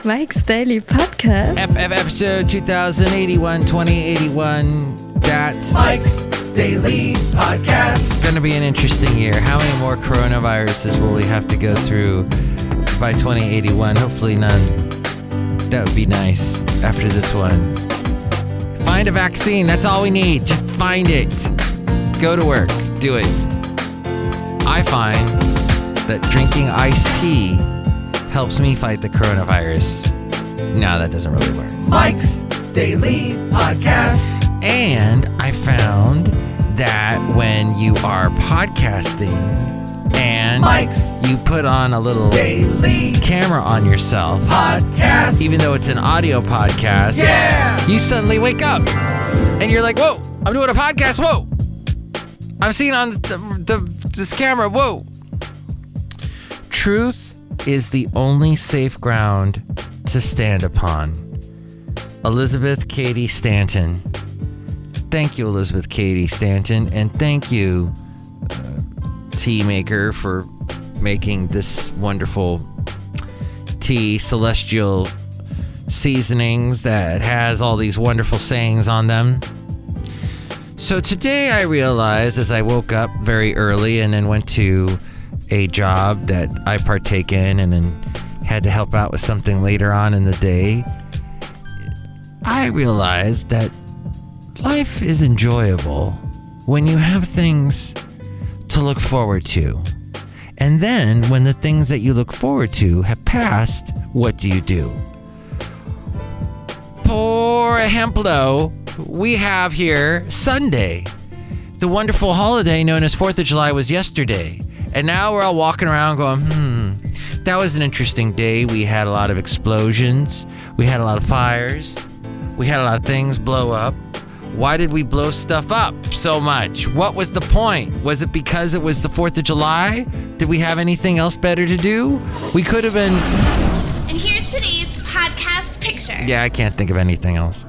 Mike's Daily Podcast. Episode 2081. That's Mike's Daily Podcast. Going to be an interesting year. How many more coronaviruses will we have to go through by 2081? Hopefully none. That would be nice after this one. Find a vaccine. That's all we need. Just find it. Go to work. Do it. I find that drinking iced tea helps me fight the coronavirus. No, that doesn't really work. Mike's Daily Podcast. And I found that when you are podcasting and Mike's you put on a little Daily camera on yourself, Podcast. even though it's an audio podcast, Yeah! you suddenly wake up and you're like, whoa, I'm doing a podcast, whoa. I'm seeing on this camera, whoa. Truth is the only safe ground to stand upon. Elizabeth Cady Stanton. Thank you, Elizabeth Cady Stanton, and thank you, tea maker, for making this wonderful tea, celestial seasonings that has all these wonderful sayings on them. So today I realized, as I woke up very early and then went to a job that I partake in and then had to help out with something later on in the day, I realized that life is enjoyable when you have things to look forward to. And then when the things that you look forward to have passed, what do? Por ejemplo, we have here Sunday. The wonderful holiday known as 4th of July was yesterday. And now we're all walking around going, that was an interesting day. We had a lot of explosions. We had a lot of fires. We had a lot of things blow up. Why did we blow stuff up so much? What was the point? Was it because it was the 4th of July? Did we have anything else better to do? We could have been... And here's today's podcast picture. Yeah, I can't think of anything else.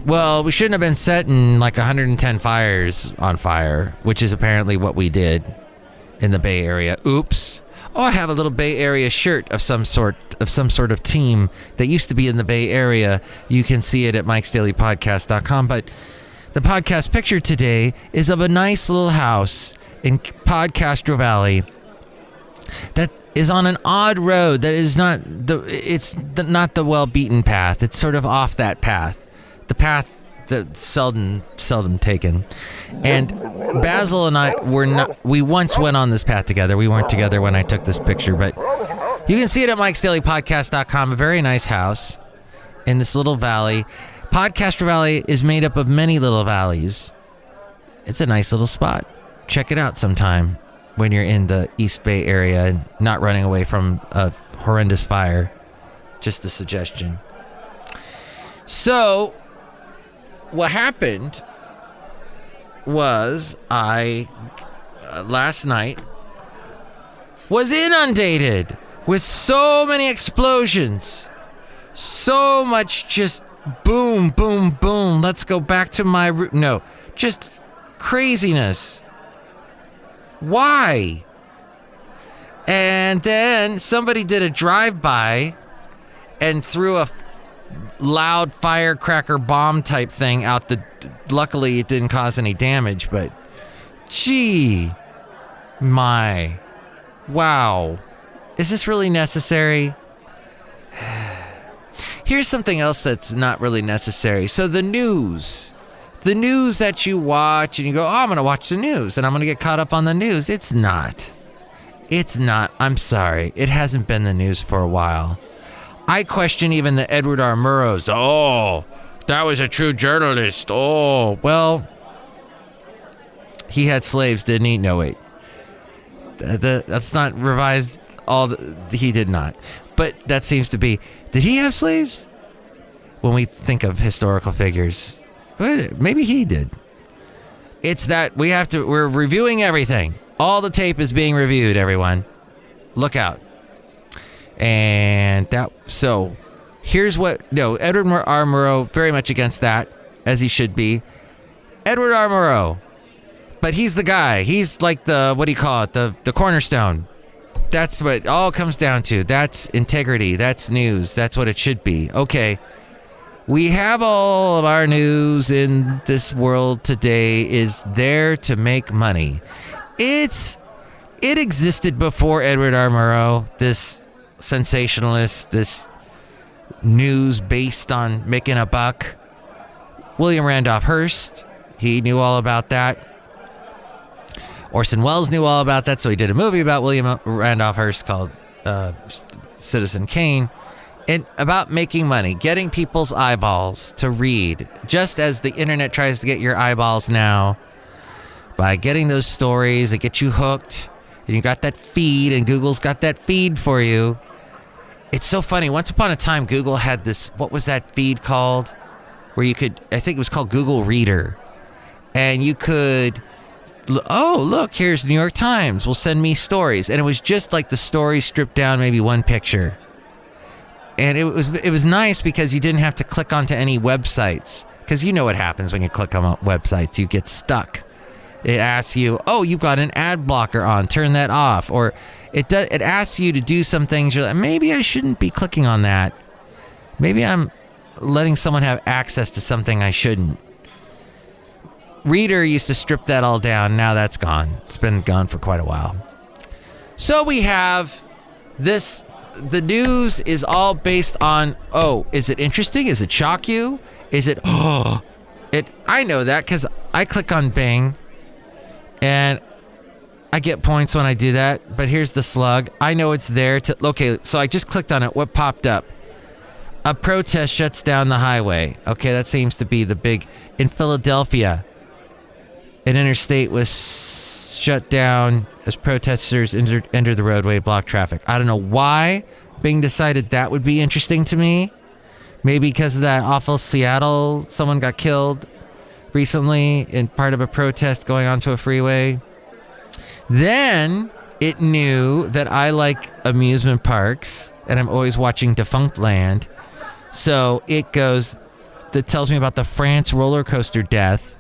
Well, we shouldn't have been setting like 110 fires on fire, which is apparently what we did in the Bay Area. Oops. Oh, I have a little Bay Area shirt of some sort of team that used to be in the Bay Area. You can see it at mikesdailypodcast.com. But the podcast picture today is of a nice little house in Podcastro Valley that is on an odd road that is not the well-beaten path. It's sort of off that path. The path that's seldom taken. And Basil and I we once went on this path together. We weren't together when I took this picture, but you can see it at mikesdailypodcast.com. A very nice house in this little valley. Podcastro Valley is made up of many little valleys. It's a nice little spot. Check it out sometime when you're in the East Bay area and not running away from a horrendous fire. Just a suggestion. So, what happened was I, last night, was inundated with so many explosions. So much just boom, boom, boom. Let's go back to my root. No, just craziness. Why? And then somebody did a drive-by and threw a loud firecracker bomb type thing out the... Luckily, it didn't cause any damage, but... Gee. My. Wow. Is this really necessary? Here's something else that's not really necessary. So the news. The news that you watch and you go, oh, I'm going to watch the news and I'm going to get caught up on the news. It's not. It's not. I'm sorry. It hasn't been the news for a while. I question even the Edward R. Murrows. Oh, that was a true journalist. Oh, well, he had slaves, didn't he? No, wait. That's not revised. He did not. But that seems to be. Did he have slaves? When we think of historical figures, maybe he did. It's that we're reviewing everything. All the tape is being reviewed, everyone. Look out. And here's Edward R. Murrow, very much against that, as he should be. Edward R. Murrow. But he's the guy. He's like the cornerstone. That's what it all comes down to. That's integrity. That's news. That's what it should be. Okay. We have all of our news in this world today is there to make money. It existed before Edward R. Murrow, this sensationalist, this news based on making a buck. William Randolph Hearst, he knew all about that. Orson Welles knew all about that, so he did a movie about William Randolph Hearst called Citizen Kane. And about making money, getting people's eyeballs to read, just as the internet tries to get your eyeballs now by getting those stories that get you hooked, and you got that feed, and Google's got that feed for you. It's so funny. Once upon a time, Google had this, what was that feed called? Where you could, I think it was called Google Reader. And you could, oh, look, here's New York Times. Will send me stories. And it was just like the story stripped down maybe one picture. And it was nice because you didn't have to click onto any websites. Because you know what happens when you click on websites. You get stuck. It asks you, oh, you've got an ad blocker on. Turn that off. Or it asks you to do some things. You're like, maybe I shouldn't be clicking on that. Maybe I'm letting someone have access to something I shouldn't. Reader used to strip that all down. Now that's gone. It's been gone for quite a while. So we have this. The news is all based on, oh, is it interesting? Is it shock you? Is it, oh, I know that because I click on Bing and I get points when I do that. But here's the slug. I know it's there okay, so I just clicked on it. What popped up? A protest shuts down the highway. Okay, that seems to be the big, in Philadelphia, an interstate was shut down as protesters entered the roadway, blocked traffic. I don't know why Bing decided that would be interesting to me. Maybe because of that awful Seattle, someone got killed recently in part of a protest going onto a freeway. Then it knew that I like amusement parks and I'm always watching Defunct Land. So it tells me about the France roller coaster death,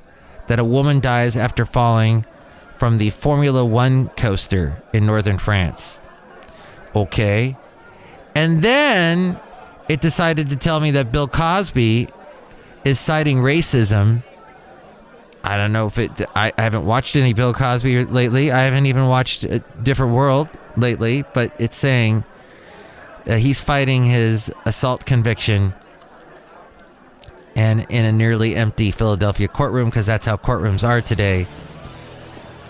that a woman dies after falling from the Formula One coaster in northern France. Okay. And then it decided to tell me that Bill Cosby is citing racism. I don't know if I haven't watched any Bill Cosby lately. I haven't even watched A Different World lately, but it's saying he's fighting his assault conviction and in a nearly empty Philadelphia courtroom, because that's how courtrooms are today.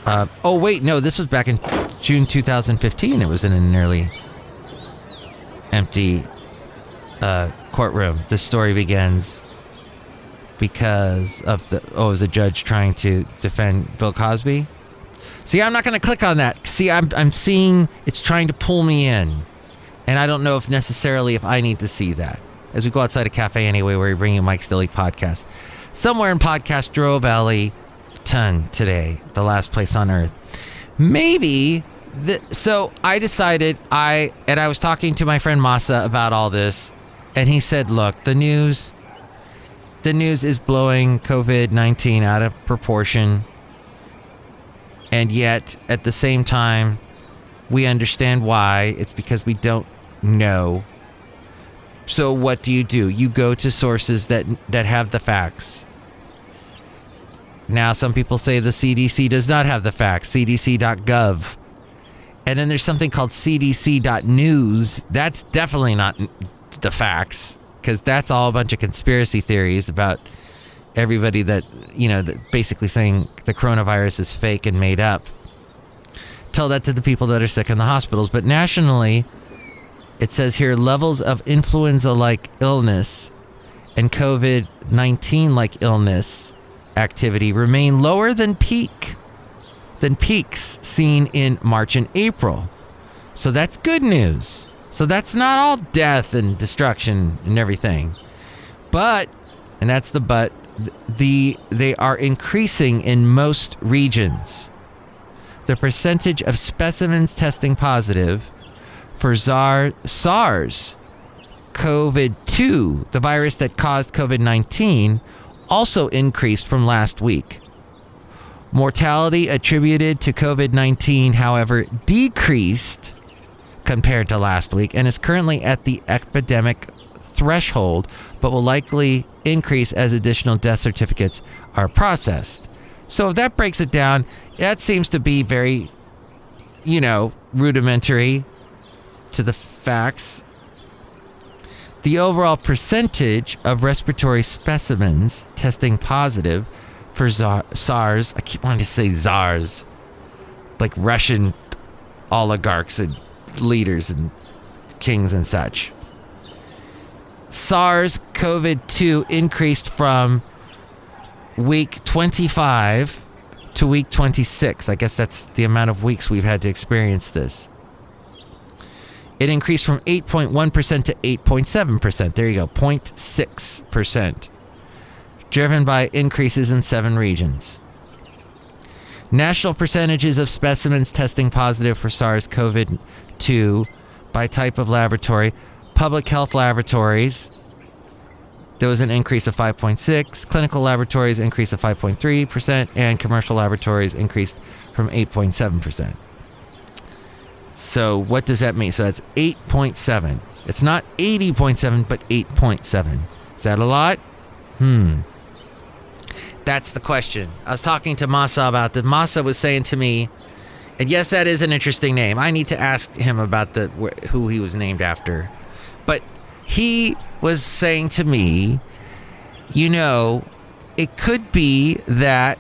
Oh, wait, no, this was back in June 2015. It was in a nearly empty courtroom. This story begins because of it was a judge trying to defend Bill Cosby. See, I'm not going to click on that. See, I'm seeing it's trying to pull me in. And I don't know if I need to see that. As we go outside a cafe anyway, where we bring you Mike's Daily Podcast. Somewhere in Podcastro Valley today, the last place on earth. Maybe, so I decided, I was talking to my friend Masa about all this, and he said, look, the news is blowing COVID-19 out of proportion, and yet, at the same time, we understand why. It's because we don't know. So what do? You go to sources that have the facts. Now, some people say the CDC does not have the facts, cdc.gov. And then there's something called cdc.news. That's definitely not the facts, because that's all a bunch of conspiracy theories about everybody that basically saying the coronavirus is fake and made up. Tell that to the people that are sick in the hospitals. But nationally, it says here, levels of influenza-like illness and COVID-19-like illness activity remain lower than peaks seen in March and April. So that's good news. So that's not all death and destruction and everything. But, and that's the but, they are increasing in most regions. The percentage of specimens testing positive for SARS-CoV-2, the virus that caused COVID-19, also increased from last week. Mortality attributed to COVID-19, however, decreased compared to last week and is currently at the epidemic threshold, but will likely increase as additional death certificates are processed. So if that breaks it down, that seems to be very, rudimentary to the facts. The overall percentage of respiratory specimens testing positive for SARS, I keep wanting to say SARS, like Russian oligarchs and leaders and kings and such. SARS-CoV-2 increased from week 25 to week 26. I guess that's the amount of weeks we've had to experience this. It increased from 8.1% to 8.7%. There you go, 0.6%. Driven by increases in 7 regions. National percentages of specimens testing positive for SARS-CoV-2 by type of laboratory. Public health laboratories, there was an increase of 5.6%. Clinical laboratories increase of 5.3%. And commercial laboratories increased from 8.7%. So what does that mean? So that's 8.7. It's not 80.7, but 8.7. Is that a lot? That's the question. I was talking to Masa about that. Masa was saying to me, and yes, that is an interesting name. I need to ask him about who he was named after. But he was saying to me, it could be that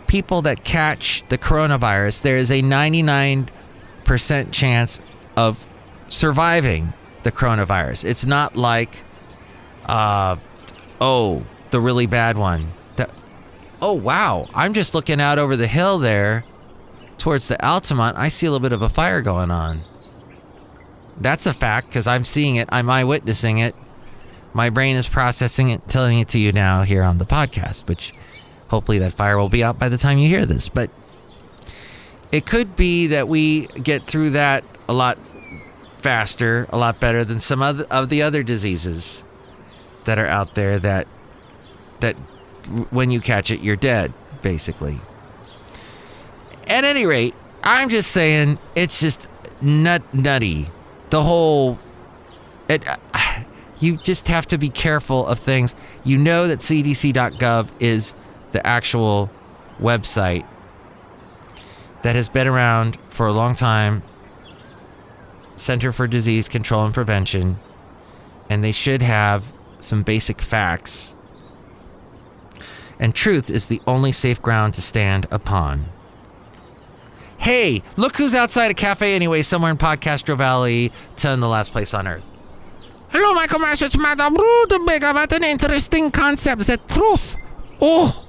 people that catch the coronavirus, there is a 99% chance of surviving the coronavirus. It's not like, the really bad one. Oh, wow. I'm just looking out over the hill there towards the Altamont. I see a little bit of a fire going on. That's a fact because I'm seeing it. I'm eyewitnessing it. My brain is processing it, telling it to you now here on the podcast, which hopefully that fire will be out by the time you hear this. But it could be that we get through that a lot faster, a lot better than some of the other diseases that are out there that when you catch it, you're dead, basically. At any rate, I'm just saying it's just nutty. The whole... you just have to be careful of things. You know that cdc.gov is the actual website that has been around for a long time. Center for Disease Control and Prevention. And they should have some basic facts. And truth is the only safe ground to stand upon. Hey, look who's outside a cafe anyway, somewhere in Podcastro Valley, 10, the last place on earth. Hello, Michael Mash, it's Madame Rootabega. What an interesting concept. The truth. Oh.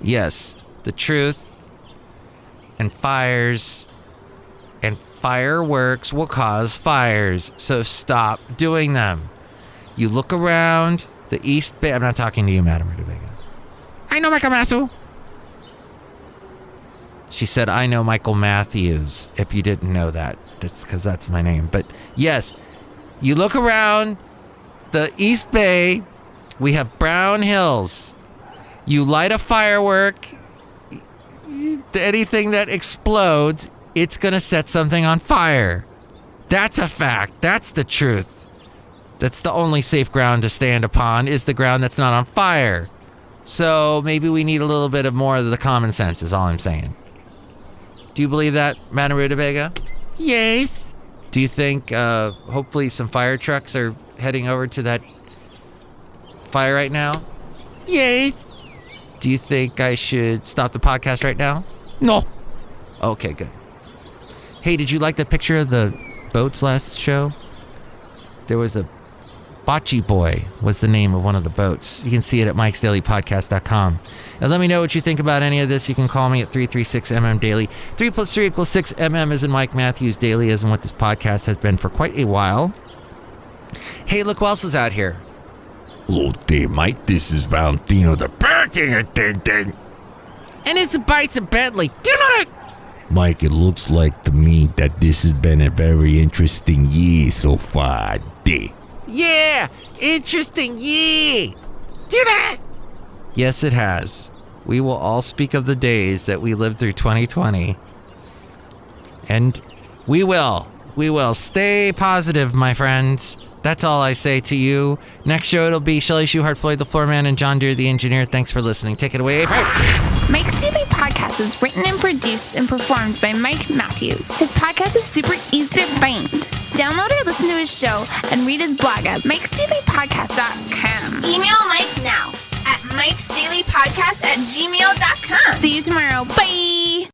Yes, the truth. And fires and fireworks will cause fires. So stop doing them. You look around the East Bay. I'm not talking to you, Madame Rootabega. I know Michael Masu. She said, I know Michael Matthews, if you didn't know that. That's because that's my name. But yes, you look around the East Bay, we have brown hills. You light a firework, anything that explodes, it's going to set something on fire. That's a fact. That's the truth. That's the only safe ground to stand upon, is the ground that's not on fire. So maybe we need a little bit of more of the common sense, is all I'm saying. Do you believe that, Madame Rootabega? Yes. Do you think hopefully some fire trucks are heading over to that fire right now? Yes. Do you think I should stop the podcast right now? No. Okay, good. Hey, did you like the picture of the boats last show? There was a Bocce Boy was the name of one of the boats. You can see it at mikesdailypodcast.com. And let me know what you think about any of this. You can call me at 336MM Daily. 3 + 3 = 6. MM as in Mike Matthews. Daily as in what this podcast has been for quite a while. Hey, look who else is out here. Hello there, Mike. This is Valentino, the parking attendant. And it's a Bison Bentley. Do you know that? Mike, it looks like to me that this has been a very interesting year so far. Yeah, interesting, yeah. Do that. Yes, it has. We will all speak of the days that we lived through 2020. And We will. Stay positive, my friends. That's all I say to you. Next show, it'll be Chely Shoehart, Floyd the Floorman, and John Deere the Engineer. Thanks for listening. Take it away, April. Mike's Daily Podcast is written and produced and performed by Mike Matthews. His podcast is super easy to find. Download or listen to his show and read his blog at mikesdailypodcast.com. Email Mike now at mikesdailypodcast@gmail.com. See you tomorrow. Bye.